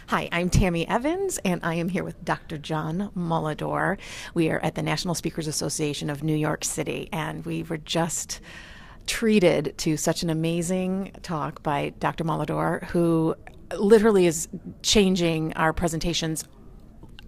Hi, I'm Tammy Evans, and I am here with Dr. John Molidor. We are at the National Speakers Association of New York City, and we were just treated to such an amazing talk by Dr. Molidor, who literally is changing our presentations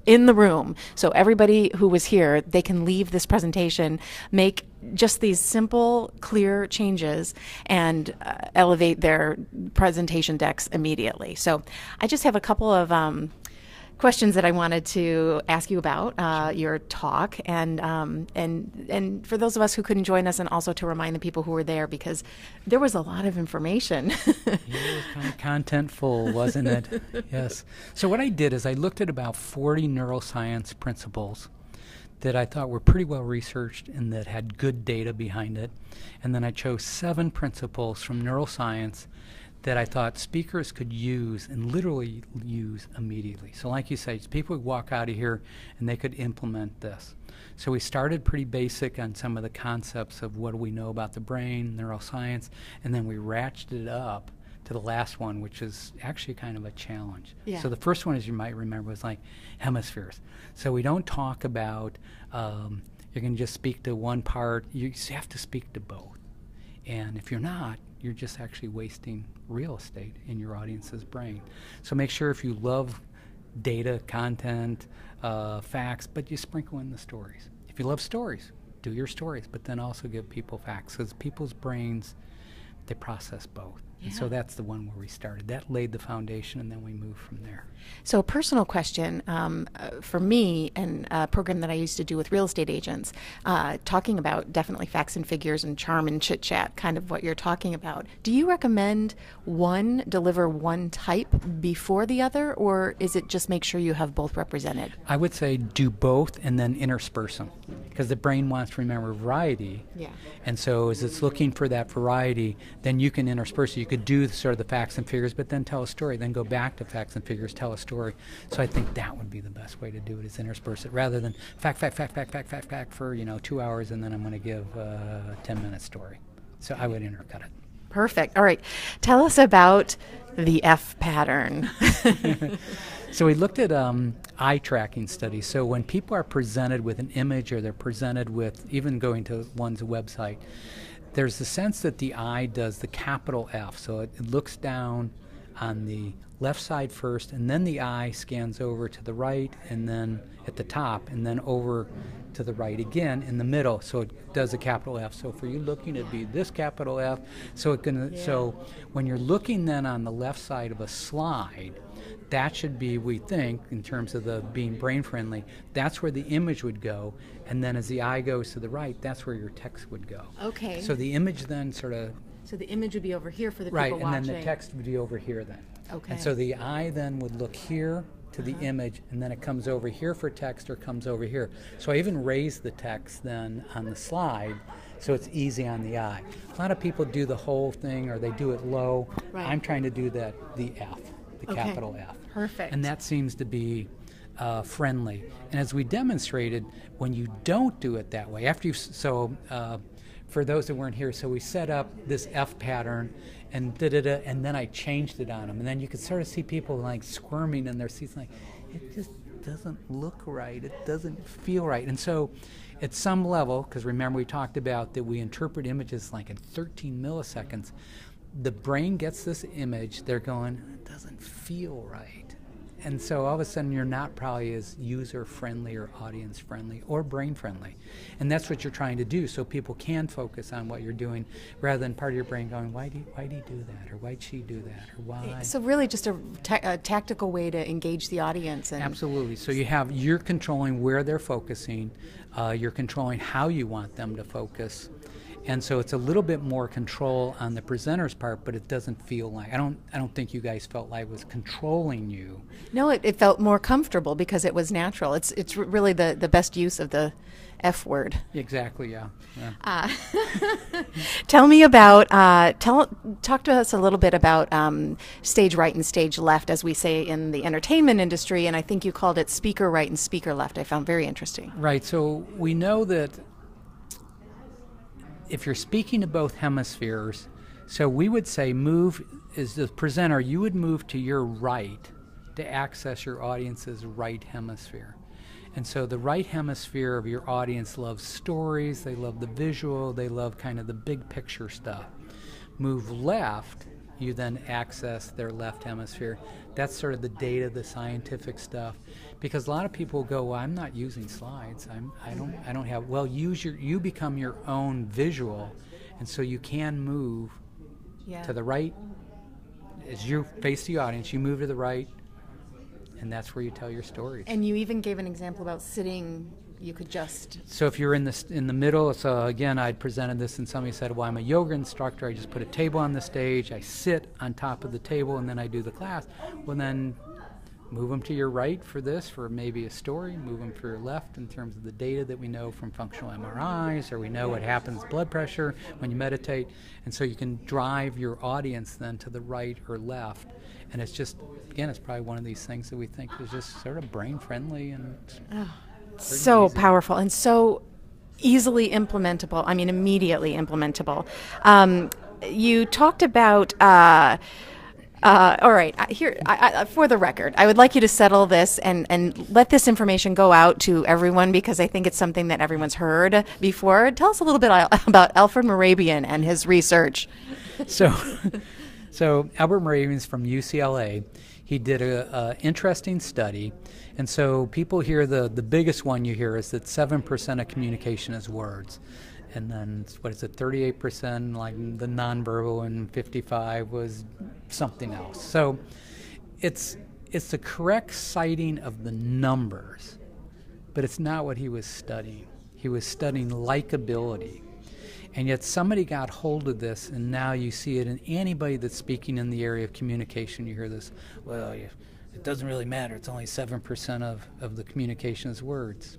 in the room. So everybody who was here, they can leave this presentation, make just these simple, clear changes, and elevate their presentation decks immediately. So I just have a couple of questions that I wanted to ask you about your talk, and for those of us who couldn't join us, and also to remind the people who were there, because there was a lot of information. Yeah, it was kind of contentful, wasn't it? Yes. So what I did is I looked at about 40 neuroscience principles that I thought were pretty well researched and that had good data behind it. And then I chose 7 principles from neuroscience that I thought speakers could use and literally use immediately. So like you say, people would walk out of here and they could implement this. So we started pretty basic on some of the concepts of what do we know about the brain, neuroscience, and then we ratcheted it up to the last one, which is actually kind of a challenge. Yeah. So the first one, as you might remember, was like hemispheres. So we don't talk about you can just speak to one part. You have to speak to both. And if you're not, you're just actually wasting real estate in your audience's brain. So make sure if you love data, content, facts, but you sprinkle in the stories. If you love stories, do your stories, but then also give people facts, because people's brains, they process both. Yeah. And so that's the one where we started. That laid the foundation, and then we moved from there. So a personal question for me, and a program that I used to do with real estate agents, talking about definitely facts and figures and charm and chit chat, kind of what you're talking about. Do you recommend deliver one type before the other, or is it just make sure you have both represented? I would say do both and then intersperse them, because the brain wants to remember variety. Yeah. And so as it's looking for that variety, then you can intersperse it. You could do sort of the facts and figures, but then tell a story, then go back to facts and figures, tell a story. So I think that would be the best way to do it, is intersperse it, rather than fact for 2 hours, and then I'm going to give a 10-minute story. So I would intercut it. Perfect. All right. Tell us about the F pattern. So we looked at eye tracking studies. So when people are presented with an image, or they're presented with, even going to one's website, there's the sense that the eye does the capital F. So it looks down on the left side first, and then the eye scans over to the right, and then at the top, and then over to the right again in the middle. So it does a capital F. So for you looking, it'd be this capital F. So So when you're looking then on the left side of a slide, that should be, we think, in terms of the being brain friendly, that's where the image would go. And then as the eye goes to the right, that's where your text would go. Okay. So the image then sort of... So the image would be over here for the right, people watching. and then the text would be over here then. Okay. And so the eye then would look here to the image, and then it comes over here for text, or comes over here. So I even raised the text then on the slide, so it's easy on the eye. A lot of people do the whole thing, or they do it low. Right. I'm trying to do the F, the Okay. capital F. Perfect. And that seems to be friendly. And as we demonstrated, when you don't do it that way, after for those that weren't here, so we set up this F pattern, and and then I changed it on them, and then you could sort of see people like squirming in their seats, like, it just doesn't look right, it doesn't feel right. And so at some level, because remember we talked about that we interpret images like in 13 milliseconds, the brain gets this image, they're going, it doesn't feel right. And so all of a sudden you're not probably as user-friendly or audience-friendly or brain-friendly. And that's what you're trying to do, so people can focus on what you're doing, rather than part of your brain going, why do you do that? Or why'd she do that? Or why? So really just a tactical way to engage the audience. And Absolutely. So you're controlling where they're focusing, you're controlling how you want them to focus. And so it's a little bit more control on the presenter's part, but it doesn't feel like, I don't think you guys felt like it was controlling you. No, it felt more comfortable because it was natural. It's really the best use of the F word. Exactly, yeah. Tell me about, talk to us a little bit about stage right and stage left, as we say in the entertainment industry, and I think you called it speaker right and speaker left. I found very interesting. Right, so we know that if you're speaking to both hemispheres, so we would say move, as the presenter, you would move to your right to access your audience's right hemisphere. And so the right hemisphere of your audience loves stories, they love the visual, they love kind of the big picture stuff. Move left, you then access their left hemisphere. That's sort of the data, the scientific stuff. Because a lot of people go, well, I'm not using slides. I don't have. Well, you become your own visual, and so you can move to the right. As you face the audience, you move to the right, and that's where you tell your stories. And you even gave an example about sitting. You could just. So if you're in the middle, so again, I'd presented this and somebody said, well, I'm a yoga instructor. I just put a table on the stage. I sit on top of the table and then I do the class. Well, then move them to your right for this, for maybe a story. Move them for your left in terms of the data that we know from functional MRIs, or we know what happens with blood pressure when you meditate. And so you can drive your audience then to the right or left. And it's just, again, it's probably one of these things that we think is just sort of brain friendly and so easy. Powerful and so easily implementable. I mean, immediately implementable. You talked about, all right, here, for the record, I would like you to settle this and let this information go out to everyone, because I think it's something that everyone's heard before. Tell us a little bit about Alfred Mehrabian and his research. So Albert Mehrabian's from UCLA. He did a interesting study, and so people hear the biggest one you hear is that 7% of communication is words, and then what is it, 38% like the nonverbal, and 55 was something else. So it's the correct citing of the numbers, but it's not what he was studying. He was studying likability. And yet somebody got hold of this, and now you see it in anybody that's speaking in the area of communication. You hear this, well, it doesn't really matter. It's only 7% of the communication is words.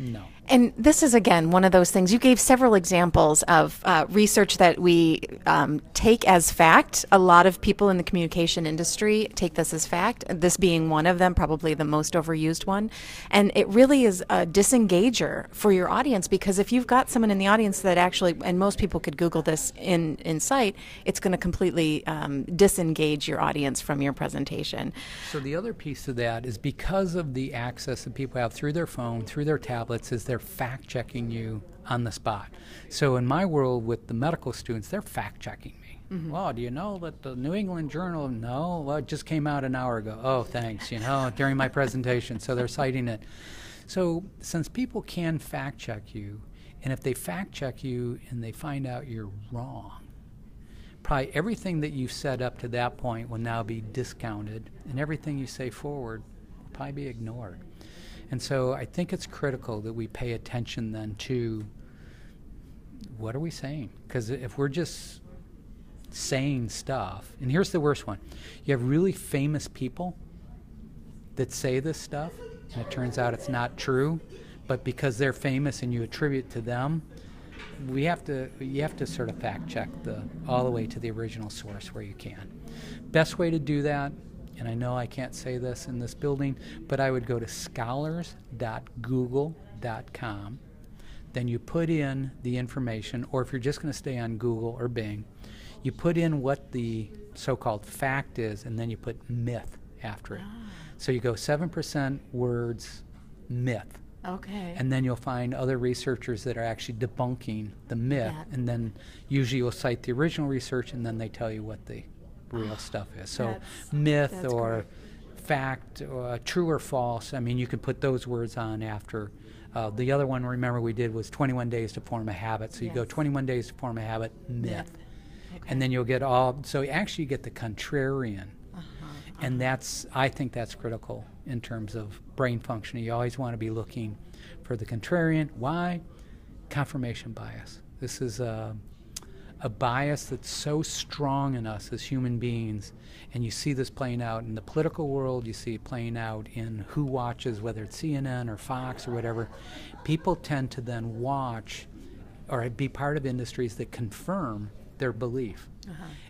No. And this is, again, one of those things. You gave several examples of research that we take as fact. A lot of people in the communication industry take this as fact, this being one of them, probably the most overused one. And it really is a disengager for your audience, because if you've got someone in the audience that actually, and most people could Google this in sight, it's going to completely disengage your audience from your presentation. So the other piece of that is because of the access that people have through their phone, through their tablets, is they're fact-checking you on the spot. So in my world with the medical students, they're fact-checking me. Mm-hmm. Well, do you know that the New England Journal, no, well, it just came out an hour ago. Oh, thanks, during my presentation. So they're citing it. So since people can fact-check you, and if they fact-check you and they find out you're wrong, probably everything that you've said up to that point will now be discounted, and everything you say forward will probably be ignored. And so I think it's critical that we pay attention then to what are we saying? Because if we're just saying stuff, and here's the worst one, you have really famous people that say this stuff, and it turns out it's not true, but because they're famous and you attribute to them, you have to sort of fact check all the way to the original source where you can. Best way to do that, and I know I can't say this in this building, but I would go to scholars.google.com. Then you put in the information, or if you're just going to stay on Google or Bing, you put in what the so-called fact is, and then you put myth after it. So you go 7% words, myth. Okay. And then you'll find other researchers that are actually debunking the myth, and then usually you'll cite the original research, and then they tell you what the real stuff is. So myth or fact, or true or false, I mean, you can put those words on after. The other one, remember, we did was 21 days to form a habit. So you go 21 days to form a habit, myth. Okay. And then you'll get so actually you get the contrarian. And I think that's critical in terms of brain function. You always want to be looking for the contrarian. Why? Confirmation bias. This is a bias that's so strong in us as human beings, and you see this playing out in the political world, you see it playing out in who watches, whether it's CNN or Fox or whatever. People tend to then watch or be part of industries that confirm their belief.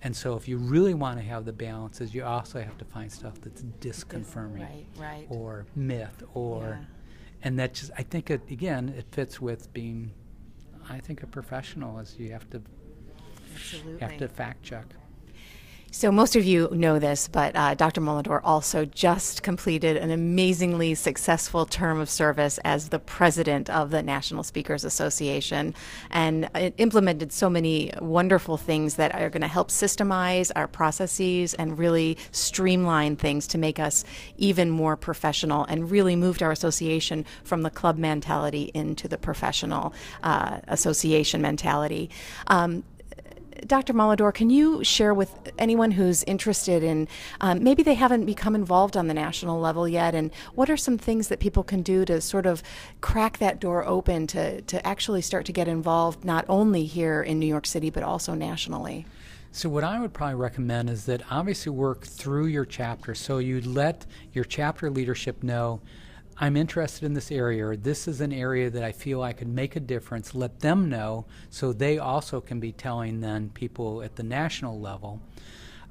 And so if you really want to have the balances, you also have to find stuff that's disconfirming or myth and that just, I think it fits with being, I think, a professional, as you have to fact check. So most of you know this, but Dr. Molidor also just completed an amazingly successful term of service as the president of the National Speakers Association, and it implemented so many wonderful things that are going to help systemize our processes and really streamline things to make us even more professional, and really moved our association from the club mentality into the professional association mentality. Dr. Molidor, can you share with anyone who's interested in, maybe they haven't become involved on the national level yet, and what are some things that people can do to sort of crack that door open to actually start to get involved not only here in New York City but also nationally? So what I would probably recommend is that obviously work through your chapter. So you let your chapter leadership know, I'm interested in this area, or this is an area that I feel I could make a difference. Let them know so they also can be telling then people at the national level.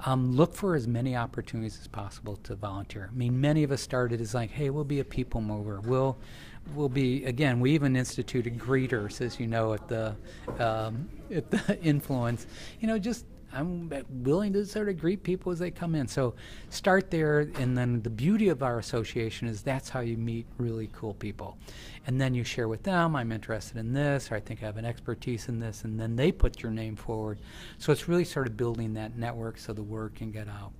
Look for as many opportunities as possible to volunteer. I mean, many of us started as like, hey, we'll be a people mover. We'll be, again, we even instituted greeters, as you know, at the Influence. You know, just I'm willing to sort of greet people as they come in. So start there, and then the beauty of our association is that's how you meet really cool people. And then you share with them, I'm interested in this, or I think I have an expertise in this, and then they put your name forward. So it's really sort of building that network so the word can get out.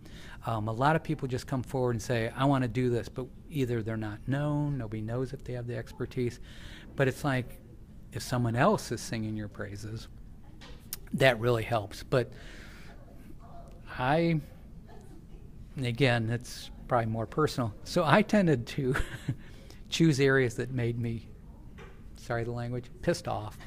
A lot of people just come forward and say, I want to do this, but either they're not known, nobody knows if they have the expertise, but it's like if someone else is singing your praises, that really helps. But again, it's probably more personal. So I tended to choose areas that made me, sorry the language, pissed off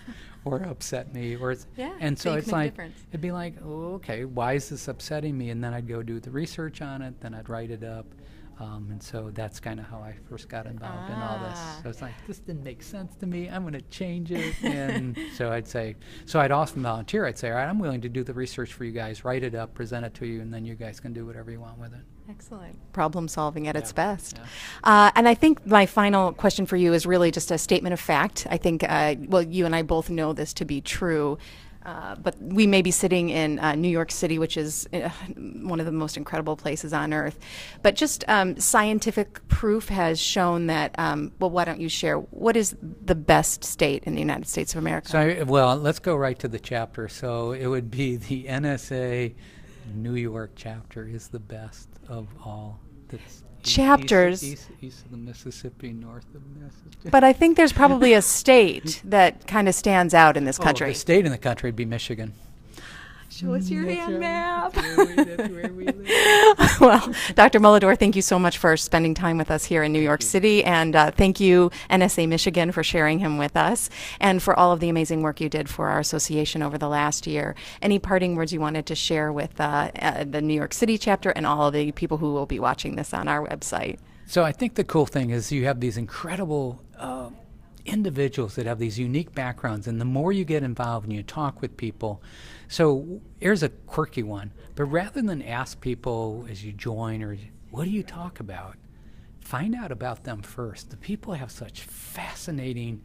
or upset me. And so it's like, it'd be like, oh, okay, why is this upsetting me? And then I'd go do the research on it, then I'd write it up. And so that's kind of how I first got involved in all this. So it's like, this didn't make sense to me. I'm going to change it. And so I'd often volunteer. I'd say, all right, I'm willing to do the research for you guys, write it up, present it to you, and then you guys can do whatever you want with it. Excellent. Problem solving at its best. And I think my final question for you is really just a statement of fact. I think, well, you and I both know this to be true. But we may be sitting in New York City, which is one of the most incredible places on earth. But just scientific proof has shown that, well, why don't you share, what is the best state in the United States of America? So, well, let's go right to the chapter. So it would be the NSA New York chapter is the best of all. That's chapters. East of the Mississippi, north of Mississippi. But I think there's probably a state that kind of stands out in this country. The state in the country would be Michigan. Show us your hand map. That's where we live. Well, Dr. Molidor, thank you so much for spending time with us here in New York City, and thank you, NSA Michigan, for sharing him with us, and for all of the amazing work you did for our association over the last year. Any parting words you wanted to share with the New York City chapter and all of the people who will be watching this on our website? So I think the cool thing is you have these incredible individuals that have these unique backgrounds, and the more you get involved and you talk with people. So here's a quirky one, but rather than ask people as you join, or what do you talk about, find out about them first. The people have such fascinating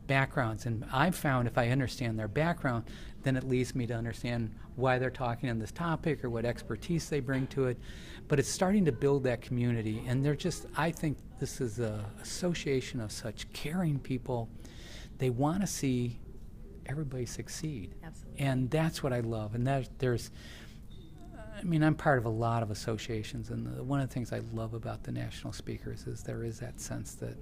backgrounds, and I've found if I understand their background, then it leads me to understand why they're talking on this topic or what expertise they bring to it. But it's starting to build that community, and they're just, I think this is an association of such caring people. They want to see everybody succeed. Absolutely. And that's what I love. And I'm part of a lot of associations, and one of the things I love about the National Speakers is there is that sense that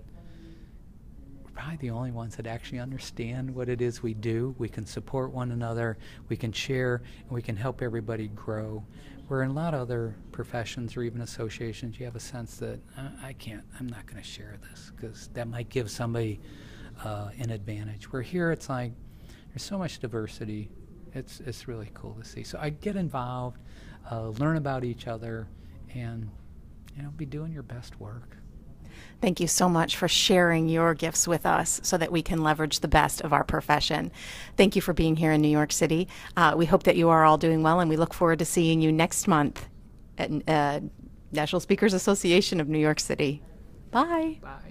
we're probably the only ones that actually understand what it is we do. We can support one another, we can share, and we can help everybody grow. Where in a lot of other professions or even associations, you have a sense that I'm not going to share this because that might give somebody an advantage. Where here it's like there's so much diversity. It's really cool to see. So I get involved, learn about each other, and be doing your best work. Thank you so much for sharing your gifts with us so that we can leverage the best of our profession. Thank you for being here in New York City. We hope that you are all doing well, and we look forward to seeing you next month at National Speakers Association of New York City. Bye. Bye.